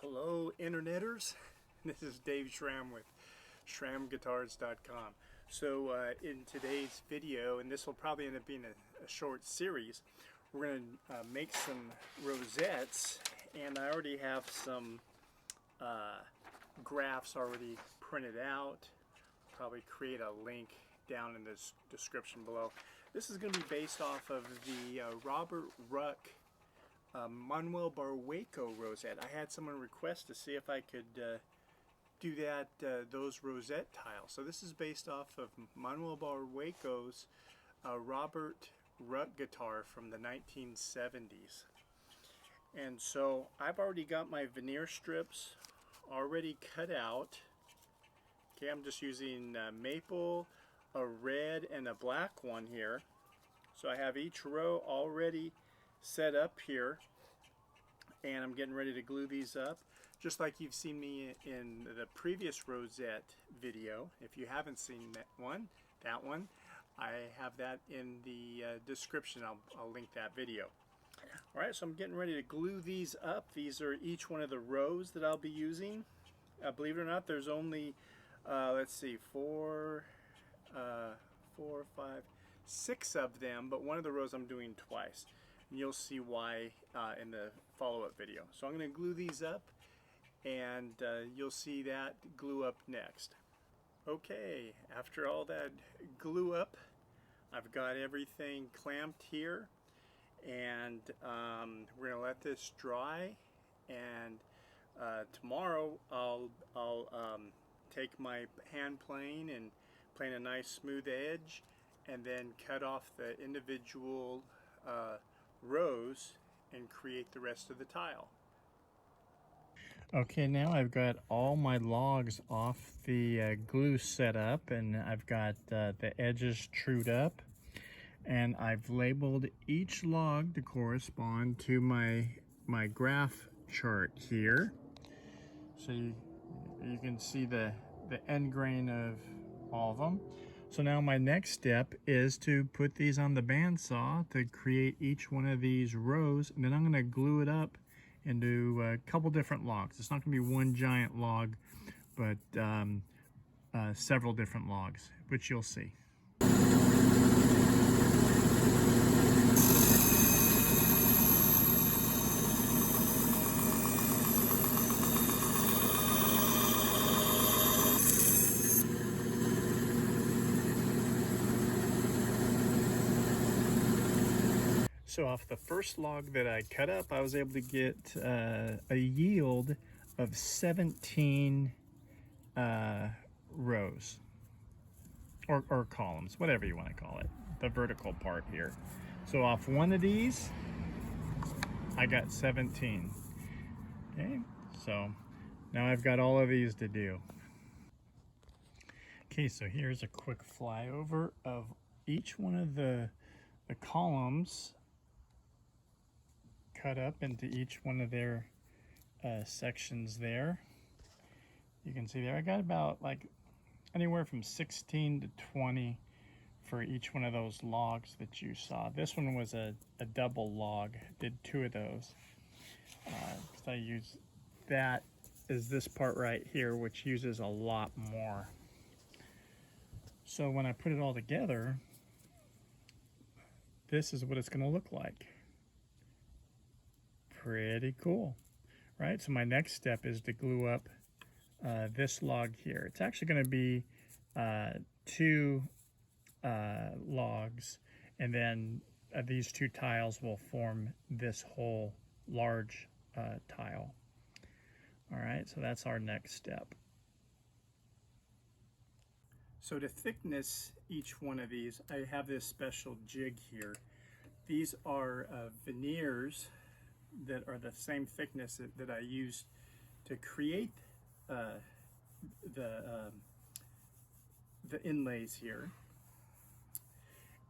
Hello interneters, this is Dave Schramm with SchrammGuitars.com. So in today's video, and this will probably end up being a short series, we're going to make some rosettes, and I already have some graphs already printed out. Probably create a link down in the description below. This is going to be based off of the Robert Ruck Manuel Barrueco rosette. I had someone request to see if I could do that, those Rosette tiles. So this is based off of Manuel Barrueco's Robert Ruck guitar from the 1970s. And so I've already got my veneer strips already cut out. Okay, I'm just using maple, a red, and a black one here. So I have each row already set up here, and I'm getting ready to glue these up just like you've seen me in the previous rosette video. If you haven't seen that one, I have that in the description. I'll link that video. Alright, so I'm getting ready to glue these up. These are each one of the rows that I'll be using. Believe it or not, there's only let's see, 4, 5, 6 of them, but one of the rows I'm doing twice. And you'll see why in the follow-up video. So I'm going to glue these up, and you'll see that glue up next. Okay, after all that glue up, I've got everything clamped here, and we're going to let this dry, and tomorrow I'll take my hand plane and plane a nice smooth edge, and then cut off the individual rows and create the rest of the tile. Okay, now I've got all my logs off the glue set up, and I've got the edges trued up, and I've labeled each log to correspond to my graph chart here. So you can see the end grain of all of them. So now my next step is to put these on the bandsaw to create each one of these rows, and then I'm going to glue it up into a couple different logs. It's not going to be one giant log, but several different logs, which you'll see. So off the first log that I cut up, I was able to get a yield of 17 rows, or columns, whatever you want to call it, the vertical part here. So off one of these, I got 17. Okay, so now I've got all of these to do. Okay, so here's a quick flyover of each one of the columns cut up into each one of their sections there. You can see there I got about like anywhere from 16 to 20 for each one of those logs that you saw. This one was a double log. I did 2 of those because I use that is this part right here, which uses a lot more. So when I put it all together, this is what it's going to look like. Pretty cool, right? So my next step is to glue up this log here. It's actually going to be 2 logs, and then these 2 tiles will form this whole large tile. All right, so that's our next step. So to thickness each one of these, I have this special jig here. These are veneers that are the same thickness that I used to create the inlays here,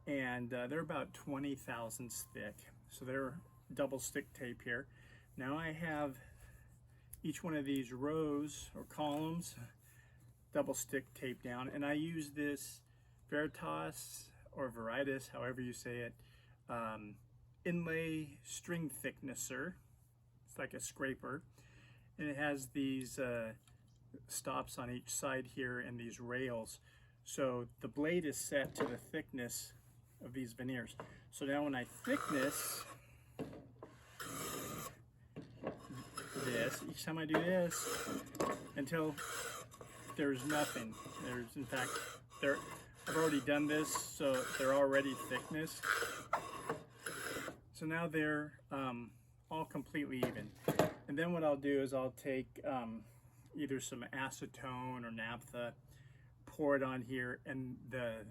and they're about 20 thousandths thick, so they're double stick tape here. Now I have each one of these rows or columns double stick tape down, and I use this Veritas or Veritas, however you say it, inlay string thicknesser. It's like a scraper, and it has these stops on each side here and these rails. So the blade is set to the thickness of these veneers. So now when I thickness this, each time I do this, until there's nothing. In fact, I've already done this, so they're already thickness. So now they're all completely even. And then what I'll do is I'll take either some acetone or naphtha, pour it on here, and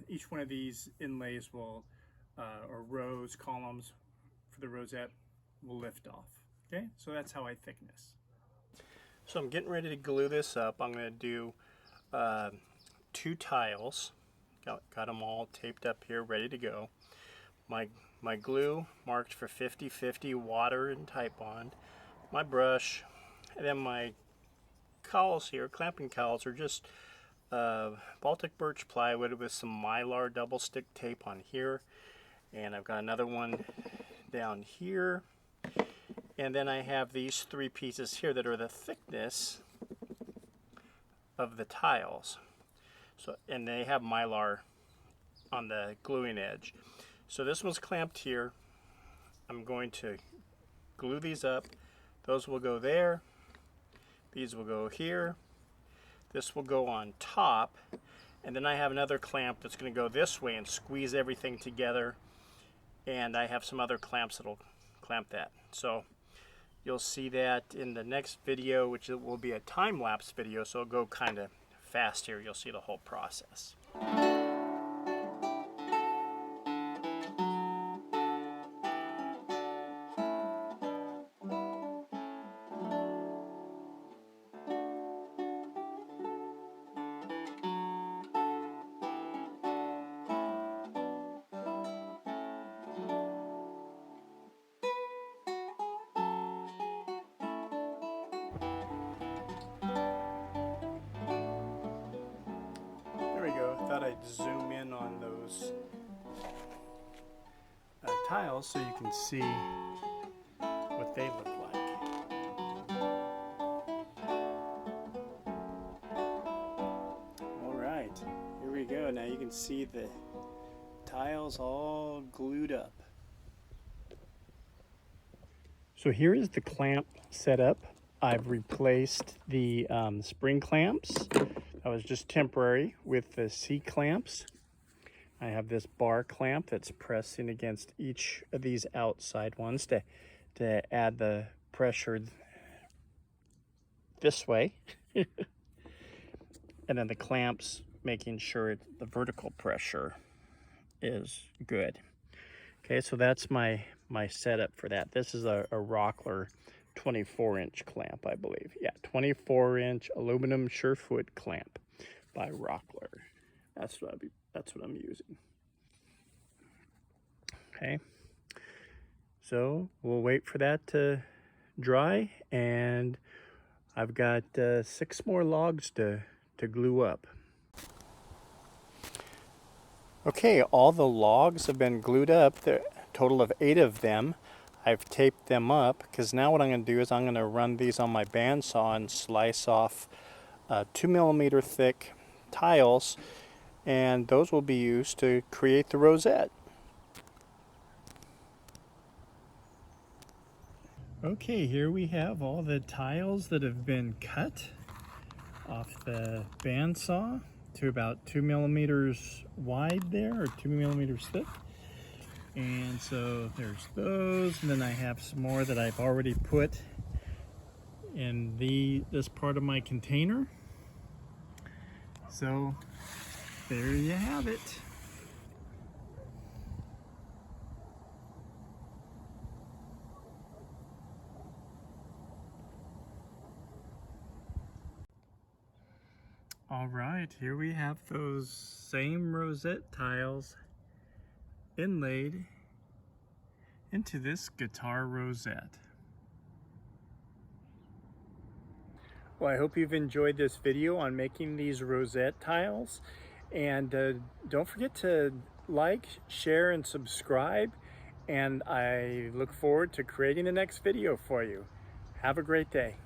each one of these inlays will, or rows, columns for the rosette will lift off. Okay, so that's how I thickness. So I'm getting ready to glue this up. I'm going to do 2 tiles. Got them all taped up here, ready to go. My glue marked for 50/50 water and Titebond. My brush, and then my cowls here, clamping cowls, are just Baltic birch plywood with some Mylar double stick tape on here. And I've got another one down here. And then I have these 3 pieces here that are the thickness of the tiles. So, and they have Mylar on the gluing edge. So this one's clamped here. I'm going to glue these up. Those will go there. These will go here. This will go on top. And then I have another clamp that's going to go this way and squeeze everything together. And I have some other clamps that'll clamp that. So you'll see that in the next video, which will be a time-lapse video, so it'll go kind of fast here. You'll see the whole process. There we go. I thought I'd zoom in on those tiles so you can see what they look like. All right, here we go. Now you can see the tiles all glued up. So here is the clamp setup. I've replaced the spring clamps. That was just temporary with the C clamps. I have this bar clamp that's pressing against each of these outside ones to add the pressure this way. And then the clamps making sure the vertical pressure is good. Okay, so that's my setup for that. This is a Rockler 24-inch clamp, I believe. Yeah, 24-inch aluminum surefoot clamp by Rockler. That's what I'm using. Okay, so we'll wait for that to dry, and I've got 6 more logs to glue up. Okay, all the logs have been glued up. There are a total of 8 of them. I've taped them up because now what I'm going to do is I'm going to run these on my bandsaw and slice off 2mm thick tiles, and those will be used to create the rosette. Okay, here we have all the tiles that have been cut off the bandsaw to about 2mm wide there, or 2mm thick. And so there's those, and then I have some more that I've already put in this part of my container. So there you have it. All right, here we have those same rosette tiles inlaid into this guitar rosette. Well, I hope you've enjoyed this video on making these rosette tiles, and don't forget to like, share, and subscribe, and I look forward to creating the next video for you. Have a great day.